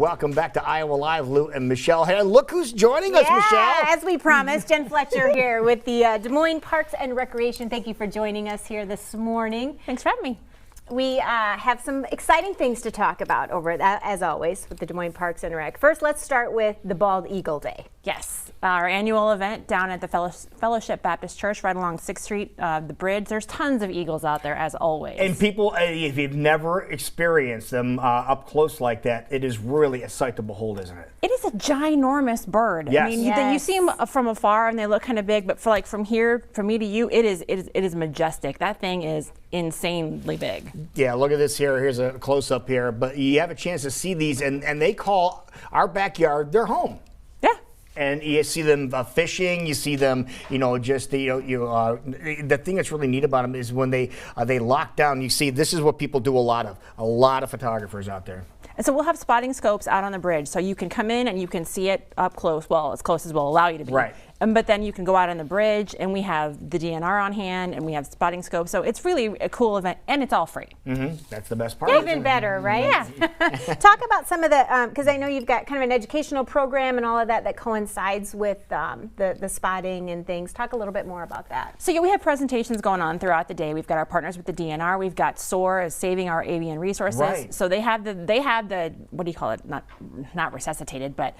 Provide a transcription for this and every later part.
Welcome back to Iowa Live, Lou and Michelle. Hey, look who's joining us, Michelle. As we promised, Jen Fletcher here with the Des Moines Parks and Recreation. Thank you for joining us here this morning. Thanks for having me. We have some exciting things to talk about over, as always, with the Des Moines Parks and Rec. First, let's start with the Bald Eagle Day. Yes, our annual event down at the Fellowship Baptist Church right along 6th Street, the bridge. There's tons of eagles out there, as always. And people, if you've never experienced them up close like that, it is really a sight to behold, isn't it? It is a ginormous bird. Yes. I mean, you see them from afar and they look kind of big, but from here, from me to you, it is majestic. That thing is insanely big. Yeah, look at this here. Here's a close-up here. But you have a chance to see these, and they call our backyard their home. Yeah. And you see them fishing. You see them, just the thing that's really neat about them is when they lock down. You see, this is what people do a lot of photographers out there. And so we'll have spotting scopes out on the bridge, so you can come in and you can see it up close. Well, as close as we'll allow you to be. Right. But then you can go out on the bridge, and we have the DNR on hand, and we have spotting scopes. So it's really a cool event, and it's all free. Mm-hmm. That's the best part. Even better, right? Yeah. Talk about some of the, because I know you've got kind of an educational program and all of that coincides with the spotting and things. Talk a little bit more about that. So yeah, we have presentations going on throughout the day. We've got our partners with the DNR. We've got SOAR as Saving Our Avian Resources. Right. So they have the what do you call it? Not resuscitated, but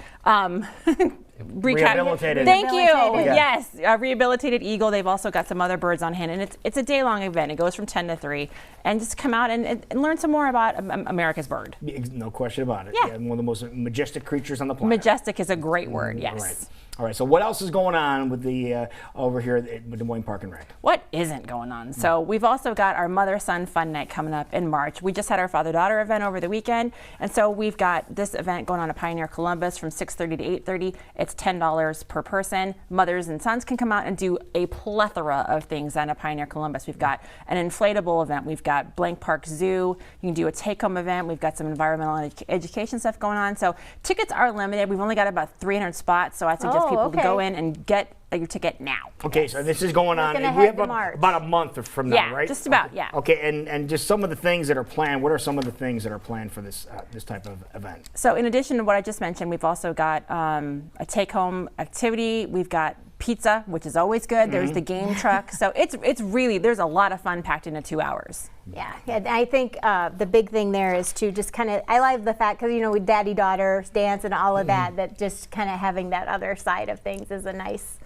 rehabilitated. Thank you. Yeah. Yes, a rehabilitated eagle. They've also got some other birds on hand, and it's a day-long event. It goes from 10 to 3, and just come out and learn some more about America's bird. No question about it. Yeah. One of the most majestic creatures on the planet. Majestic is a great word. Yes. Right. All right. So what else is going on with the over here at Des Moines Park and Rec? What isn't going on? So we've also got our mother-son fun night coming up in March. We just had our father-daughter event over the weekend, and so we've got this event going on at Pioneer Columbus from 6:30 to 8:30. It's $10 per person. Mothers and sons can come out and do a plethora of things on a Pioneer Columbus. We've got an inflatable event. We've got Blank Park Zoo. You can do a take-home event. We've got some environmental education stuff going on. So tickets are limited. We've only got about 300 spots, so I suggest people to go in and get your ticket now. Okay, so this is going on. Looking We ahead have to March. about a month from now, right? Just about, yeah. Okay, and just some of the things that are planned. What are some of the things that are planned for this this type of event? So in addition to what I just mentioned, we've also got a take-home activity. We've got pizza, which is always good. Mm-hmm. There's the game truck. So it's really, there's a lot of fun packed into 2 hours. Yeah, I think the big thing there is to just kind of, I like the fact, because with daddy-daughter dance and all of that just kind of having that other side of things is a nice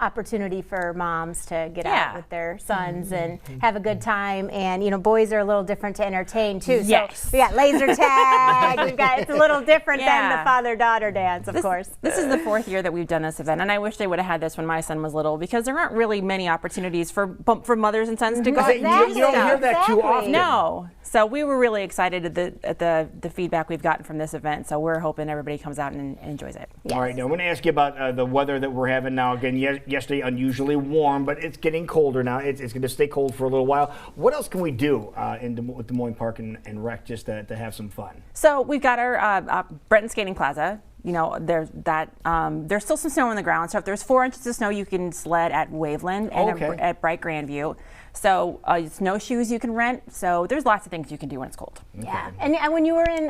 opportunity for moms to get out with their sons and have a good time. And boys are a little different to entertain too. Yes. So we got laser tag. It's a little different than the father-daughter dance, of course. This is the 4th year that we've done this event, and I wish they would have had this when my son was little, because there aren't really many opportunities for mothers and sons to go. You don't hear that too often. No. So we were really excited at the feedback we've gotten from this event. So we're hoping everybody comes out and enjoys it. Yes. All right, now I'm going to ask you about the weather that we're having now. Again, yesterday unusually warm, but it's getting colder now. It's going to stay cold for a little while. What else can we do with Des Moines Park and Rec just to have some fun? So we've got our Breton Skating Plaza. There's still some snow on the ground. So if there's 4 inches of snow, you can sled at Waveland and at Bright Grandview. So snowshoes you can rent. So there's lots of things you can do when it's cold. Yeah, and when you were in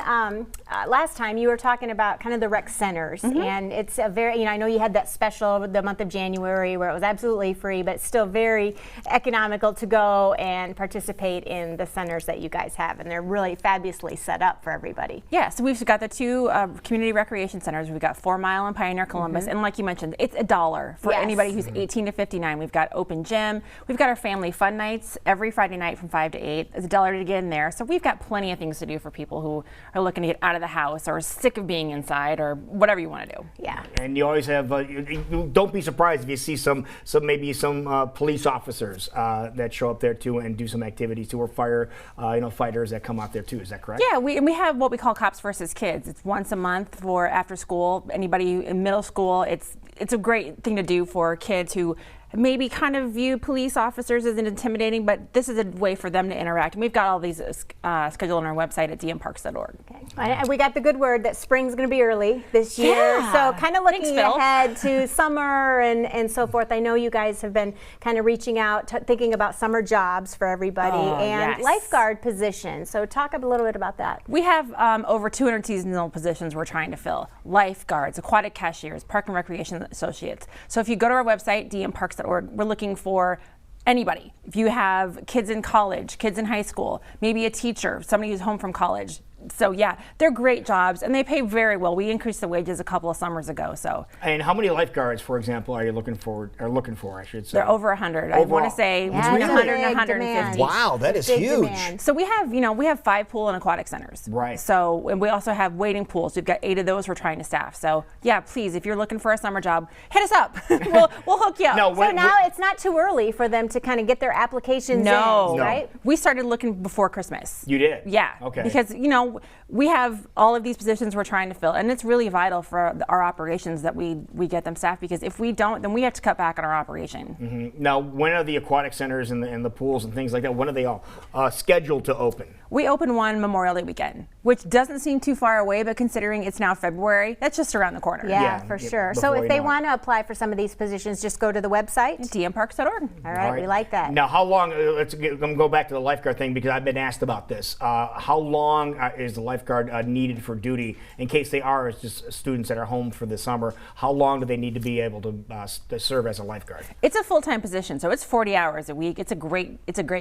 last time, you were talking about kind of the rec centers, and it's a very, I know you had that special the month of January where it was absolutely free, but still very economical to go and participate in the centers that you guys have, and they're really fabulously set up for everybody. Yeah, so we've got the 2 community recreation centers. We've got 4 Mile and Pioneer Columbus, and like you mentioned, it's $1 for anybody who's 18 to 59. We've got open gym. We've got our family fun nights every Friday night from 5 to 8. It's $1 to get in there. So we've got plenty of things to do for people who are looking to get out of the house or sick of being inside or whatever you want to do. Yeah. And you always have, don't be surprised if you see some police officers that show up there too and do some activities too, or fighters that come out there too. Is that correct? Yeah, we have what we call Cops versus Kids. It's once a month for after school. Anybody in middle school, it's a great thing to do for kids who maybe kind of view police officers as intimidating, but this is a way for them to interact. And we've got all these scheduled on our website at dmparks.org. Okay. And we got the good word that spring's going to be early this year. Yeah. So kind of looking Thanks, Phil. ahead to summer and so forth. I know you guys have been kind of reaching out, thinking about summer jobs for everybody and yes. lifeguard positions. So talk a little bit about that. We have over 200 seasonal positions we're trying to fill. Lifeguards, aquatic cashiers, park and recreation associates. So if you go to our website, dmparks.org, we're looking for anybody. If you have kids in college, kids in high school, maybe a teacher, somebody who's home from college. So yeah, they're great jobs and they pay very well. We increased the wages a couple of summers ago. So. And how many lifeguards, for example, are you looking for? I should say. They're over 100. I want to say between that's a 100 and big 150. demand. Wow, that is Big huge. demand. So we have 5 pool and aquatic centers. Right. So, and we also have wading pools. We've got 8 of those we're trying to staff. So yeah, please, if you're looking for a summer job, hit us up. we'll hook you up. No, So now it's not too early for them to kind of get their applications No. in, right? We started looking before Christmas. You did? Yeah. Okay. Because, we have all of these positions we're trying to fill, and it's really vital for our operations that we get them staffed, because if we don't, then we have to cut back on our operation. Mm-hmm. Now, when are the aquatic centers and the pools and things like that, when are they all scheduled to open? We open one Memorial Day weekend, which doesn't seem too far away, but considering it's now February, that's just around the corner. Yeah, Yeah, for yeah, sure. before So if you they know it. want to apply for some of these positions, just go to the website. dmparks.org. All right, we like that. Now, how long? I'm gonna go back to the lifeguard thing because I've been asked about this. How long is the lifeguard needed for duty in case they are just students that are home for the summer? How long do they need to be able to serve as a lifeguard? It's a full-time position, so it's 40 hours a week. It's a great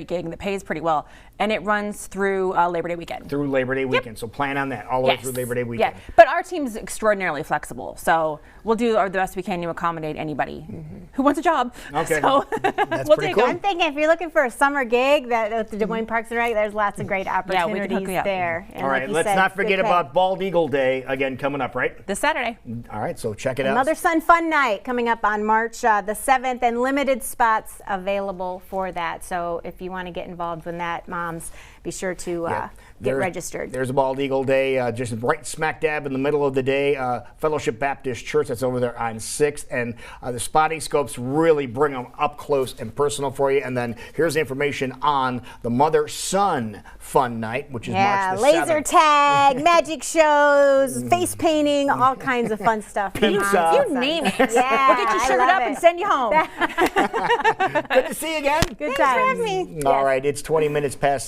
gig that pays pretty well, and it runs through Labor Day weekend. Through Labor Day weekend. So plan on that all the way through Labor Day weekend. Yeah, but our team's extraordinarily flexible, so we'll do the best we can to accommodate anybody who wants a job. Okay. So That's we'll pretty take cool. them. I'm thinking if you're looking for a summer gig that at the Des Moines Parks and Rec, there's lots of great Yeah, we can hook opportunities you up. there. And All like right, you let's said, not good forget pay. about Bald Eagle Day again coming up, right? This Saturday. All right, so check it out. Mother Son Fun Night coming up on March the 7th, and limited spots available for that. So if you want to get involved with that, moms, be sure to get registered. There's a Bald Eagle Day, just right smack dab in the middle of the day. Fellowship Baptist Church, that's over there on 6th. And the spotting scopes really bring them up close and personal for you. And then here's the information on the Mother Son Fun Night, which is March the 7th. Laser tag, magic shows, face painting, all kinds of fun stuff. for Pizza. moms and You sons. name it. Yeah, We'll get you I shirted love up it. and send you home. Good to see you again. Good Thanks for times. having me. All right, it's 20 minutes past 7.